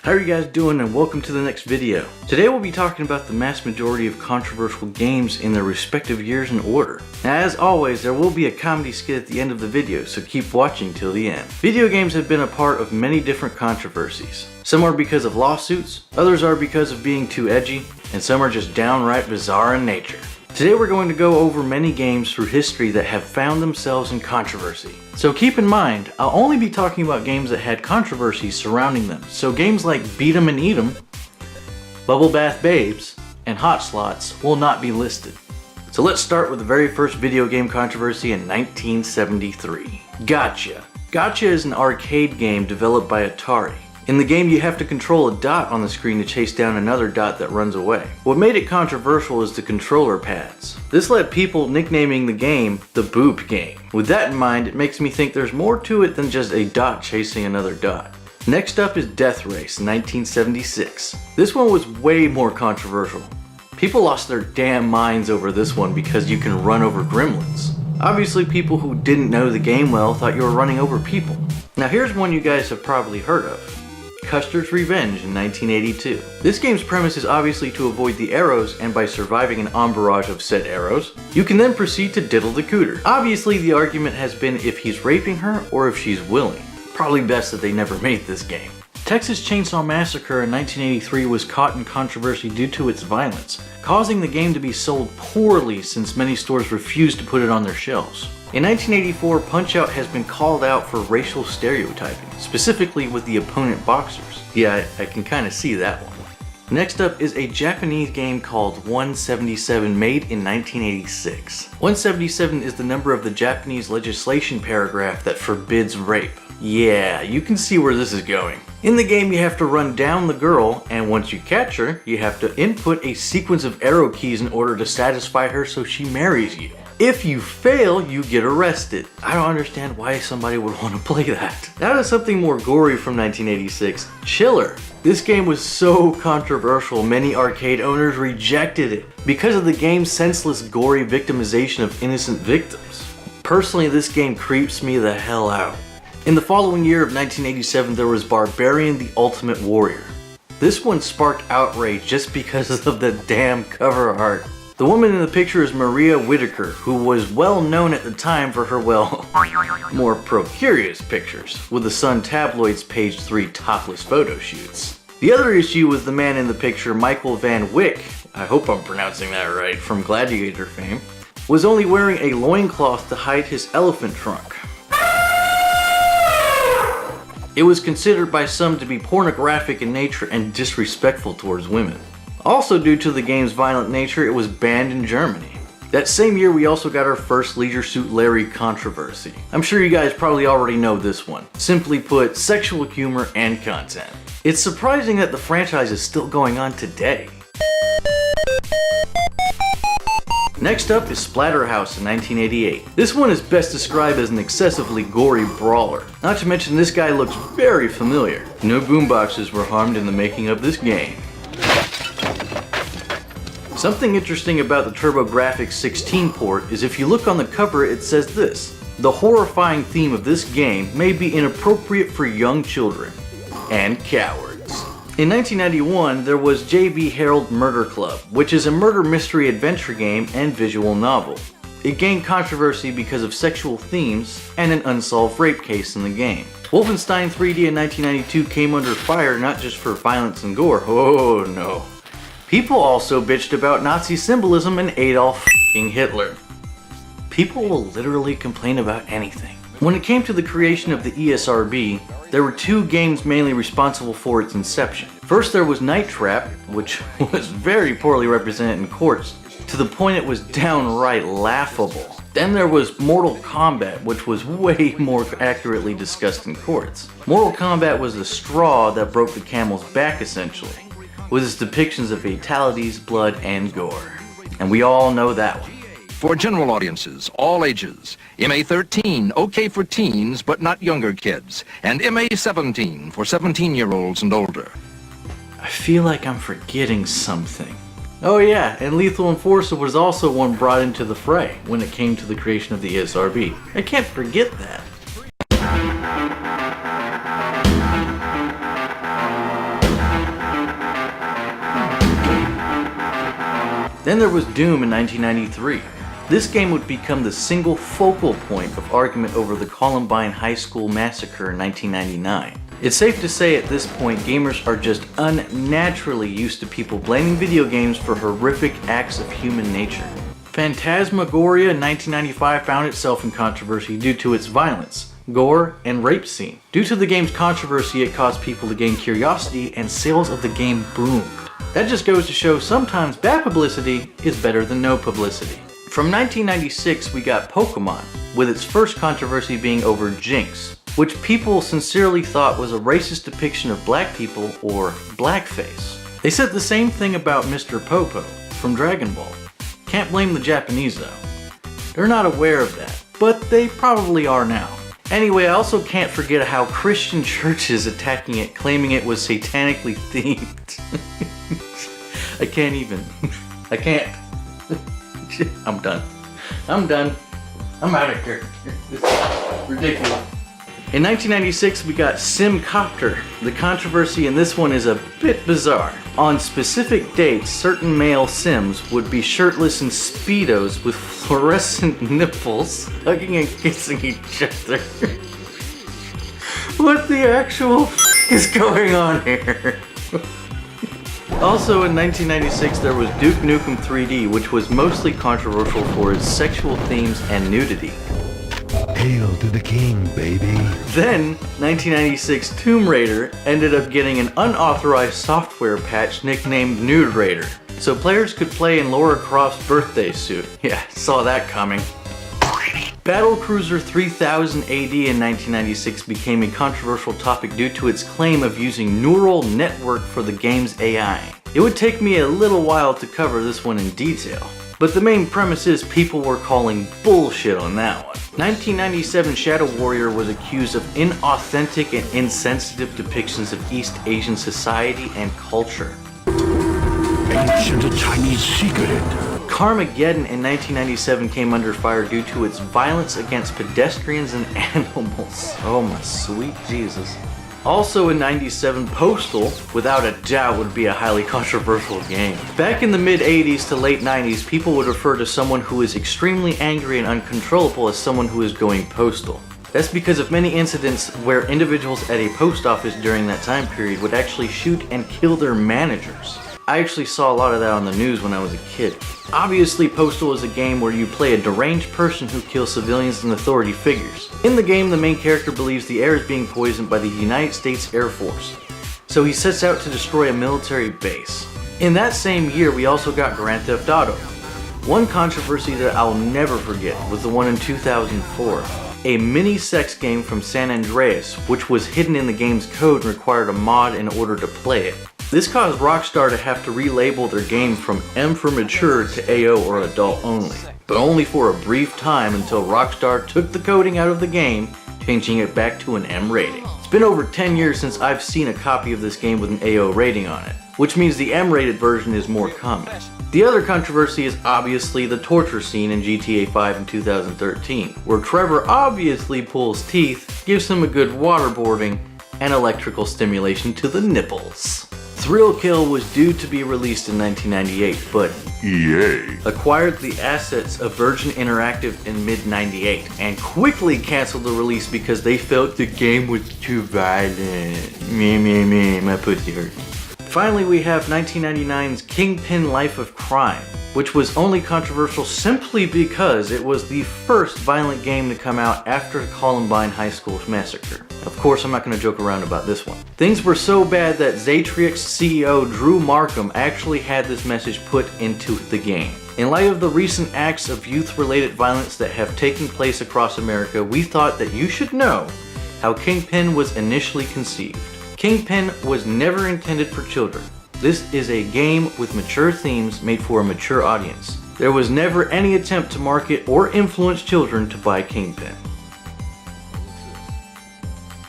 How are you guys doing, and welcome to the next video. Today we'll be talking about the mass majority of controversial games in their respective years in order. Now, as always, there will be a comedy skit at the end of the video, so keep watching till the end. Video games have been a part of many different controversies. Some are because of lawsuits, others are because of being too edgy, and some are just downright bizarre in nature. Today we're going to go over many games through history that have found themselves in controversy. So keep in mind, I'll only be talking about games that had controversies surrounding them. So games like Beat 'em and Eat 'em, Bubble Bath Babes, and Hot Slots will not be listed. So let's start with the very first video game controversy in 1973. Gotcha. Gotcha is an arcade game developed by Atari. In the game, you have to control a dot on the screen to chase down another dot that runs away. What made it controversial is the controller pads. This led people nicknaming the game the Boop Game. With that in mind, it makes me think there's more to it than just a dot chasing another dot. Next up is Death Race, 1976. This one was way more controversial. People lost their damn minds over this one because you can run over gremlins. Obviously, people who didn't know the game well thought you were running over people. Now here's one you guys have probably heard of. Custer's Revenge in 1982. This game's premise is obviously to avoid the arrows, and by surviving an barrage of said arrows, you can then proceed to diddle the cooter. Obviously the argument has been if he's raping her or if she's willing. Probably best that they never made this game. Texas Chainsaw Massacre in 1983 was caught in controversy due to its violence, causing the game to be sold poorly since many stores refused to put it on their shelves. In 1984, Punch-Out has been called out for racial stereotyping, specifically with the opponent boxers. Yeah, I can kind of see that one. Next up is a Japanese game called 177 made in 1986. 177 is the number of the Japanese legislation paragraph that forbids rape. Yeah, you can see where this is going. In the game, you have to run down the girl, and once you catch her, you have to input a sequence of arrow keys in order to satisfy her so she marries you. If you fail, you get arrested. I don't understand why somebody would want to play that. Now to something more gory from 1986, Chiller. This game was so controversial, many arcade owners rejected it because of the game's senseless, gory victimization of innocent victims. Personally, this game creeps me the hell out. In the following year of 1987, there was Barbarian the Ultimate Warrior. This one sparked outrage just because of the damn cover art. The woman in the picture is Maria Whitaker, who was well known at the time for her, well, more pro-curious pictures, with the Sun tabloid's page 3 topless photo shoots. The other issue was the man in the picture, Michael Van Wyck, I hope I'm pronouncing that right, from Gladiator fame, was only wearing a loincloth to hide his elephant trunk. It was considered by some to be pornographic in nature and disrespectful towards women. Also, due to the game's violent nature, it was banned in Germany. That same year, we also got our first Leisure Suit Larry controversy. I'm sure you guys probably already know this one. Simply put, sexual humor and content. It's surprising that the franchise is still going on today. Next up is Splatterhouse in 1988. This one is best described as an excessively gory brawler. Not to mention this guy looks very familiar. No boomboxes were harmed in the making of this game. Something interesting about the TurboGrafx 16 port is if you look on the cover, it says this: the horrifying theme of this game may be inappropriate for young children and cowards. In 1991, there was J.B. Harold Murder Club, which is a murder mystery adventure game and visual novel. It gained controversy because of sexual themes and an unsolved rape case in the game. Wolfenstein 3D in 1992 came under fire not just for violence and gore, oh no. People also bitched about Nazi symbolism and Adolf Hitler. People will literally complain about anything. When it came to the creation of the ESRB, there were two games mainly responsible for its inception. First there was Night Trap, which was very poorly represented in courts, to the point it was downright laughable. Then there was Mortal Kombat, which was way more accurately discussed in courts. Mortal Kombat was the straw that broke the camel's back essentially, with its depictions of fatalities, blood, and gore. And we all know that one. For general audiences, all ages. MA-13, okay for teens, but not younger kids. And MA-17 for 17-year-olds and older. I feel like I'm forgetting something. Oh yeah, and Lethal Enforcer was also one brought into the fray when it came to the creation of the ESRB. I can't forget that. Then there was Doom in 1993. This game would become the single focal point of argument over the Columbine High School massacre in 1999. It's safe to say at this point gamers are just unnaturally used to people blaming video games for horrific acts of human nature. Phantasmagoria in 1995 found itself in controversy due to its violence, gore, and rape scene. Due to the game's controversy, it caused people to gain curiosity and sales of the game boomed. That just goes to show sometimes bad publicity is better than no publicity. From 1996 we got Pokemon, with its first controversy being over Jinx, which people sincerely thought was a racist depiction of black people or blackface. They said the same thing about Mr. Popo from Dragon Ball. Can't blame the Japanese though. They're not aware of that, but they probably are now. Anyway, I also can't forget how Christian churches attacking it, claiming it was satanically themed. I can't even. I can't. I'm done. I'm done. I'm out of here. This is ridiculous. In 1996, we got Simcopter. The controversy in this one is a bit bizarre. On specific dates, certain male Sims would be shirtless in Speedos with fluorescent nipples, hugging and kissing each other. What the actual is going on here? Also in 1996 there was Duke Nukem 3D, which was mostly controversial for its sexual themes and nudity. Hail to the king, baby. Then, 1996 Tomb Raider ended up getting an unauthorized software patch nicknamed Nude Raider, so players could play in Lara Croft's birthday suit. Yeah, saw that coming. Battlecruiser 3000 AD in 1996 became a controversial topic due to its claim of using neural network for the game's AI. It would take me a little while to cover this one in detail, but the main premise is people were calling bullshit on that one. 1997 Shadow Warrior was accused of inauthentic and insensitive depictions of East Asian society and culture. Ancient Chinese secret. Carmageddon in 1997 came under fire due to its violence against pedestrians and animals. Oh my sweet Jesus. Also in 97, Postal, without a doubt, would be a highly controversial game. Back in the mid 80s to late 90s, people would refer to someone who is extremely angry and uncontrollable as someone who is going postal. That's because of many incidents where individuals at a post office during that time period would actually shoot and kill their managers. I actually saw a lot of that on the news when I was a kid. Obviously, Postal is a game where you play a deranged person who kills civilians and authority figures. In the game, the main character believes the air is being poisoned by the United States Air Force, so he sets out to destroy a military base. In that same year, we also got Grand Theft Auto. One controversy that I'll never forget was the one in 2004. A mini sex game from San Andreas, which was hidden in the game's code and required a mod in order to play it. This caused Rockstar to have to relabel their game from M for mature to AO or adult only, but only for a brief time until Rockstar took the coding out of the game, changing it back to an M rating. It's been over 10 years since I've seen a copy of this game with an AO rating on it, which means the M-rated version is more common. The other controversy is obviously the torture scene in GTA 5 in 2013, where Trevor obviously pulls teeth, gives him a good waterboarding, and electrical stimulation to the nipples. Thrill Kill was due to be released in 1998, but EA acquired the assets of Virgin Interactive in mid-98 and quickly canceled the release because they felt the game was too violent. Me, my pussy hurt. Finally, we have 1999's Kingpin Life of Crime, which was only controversial simply because it was the first violent game to come out after the Columbine High School massacre. Of course, I'm not going to joke around about this one. Things were so bad that Zaytrix CEO Drew Markham actually had this message put into the game. In light of the recent acts of youth-related violence that have taken place across America, we thought that you should know how Kingpin was initially conceived. Kingpin was never intended for children. This is a game with mature themes made for a mature audience. There was never any attempt to market or influence children to buy Kingpin.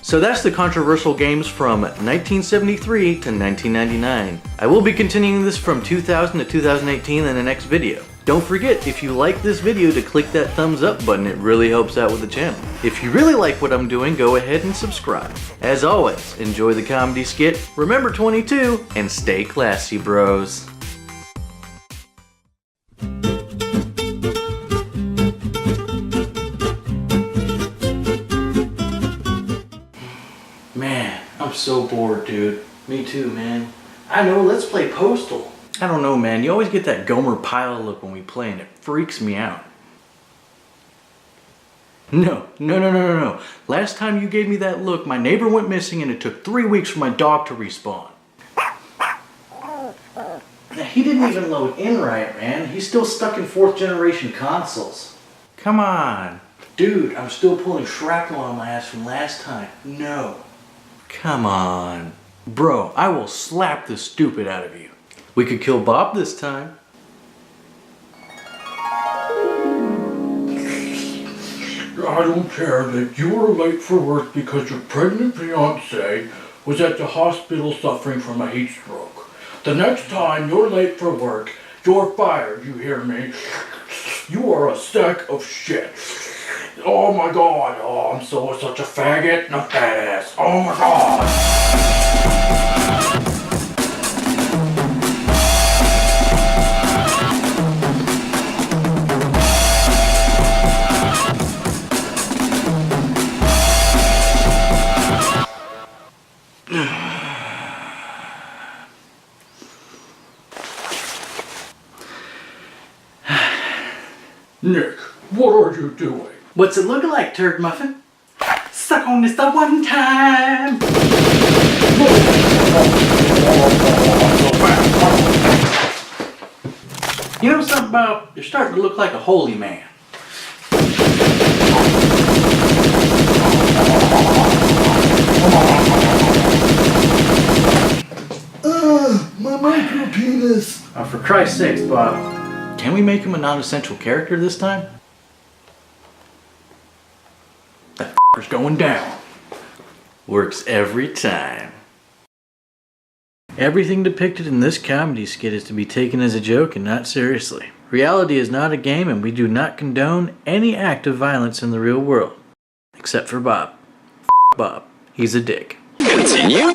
So that's the controversial games from 1973 to 1999. I will be continuing this from 2000 to 2018 in the next video. Don't forget, if you like this video, to click that thumbs up button. It really helps out with the channel. If you really like what I'm doing, go ahead and subscribe. As always, enjoy the comedy skit, remember 22, and stay classy, bros. bored, dude. Me too, man. I know, let's play Postal. I don't know, man. You always get that Gomer Pyle look when we play and it freaks me out. No. Last time you gave me that look, my neighbor went missing and it took 3 weeks for my dog to respawn. He didn't even load in right, man. He's still stuck in 4th generation consoles. Come on. Dude, I'm still pulling shrapnel on my ass from last time. No. Come on. Bro, I will slap the stupid out of you. We could kill Bob this time. I don't care that you were late for work because your pregnant fiance was at the hospital suffering from a heat stroke. The next time you're late for work, you're fired, you hear me? You are a sack of shit. Oh my god, oh, I'm such a faggot and a fat ass. Oh my god. Nick, what are you doing? What's it look like, Turd Muffin? Suck on this the one time! You know something about, you're starting to look like a holy man. My micro penis. Oh, for Christ's sakes, Bob. Can we make him a non-essential character this time? That f***er's going down. Works every time. Everything depicted in this comedy skit is to be taken as a joke and not seriously. Reality is not a game and we do not condone any act of violence in the real world. Except for Bob. F*** Bob. He's a dick. Continue.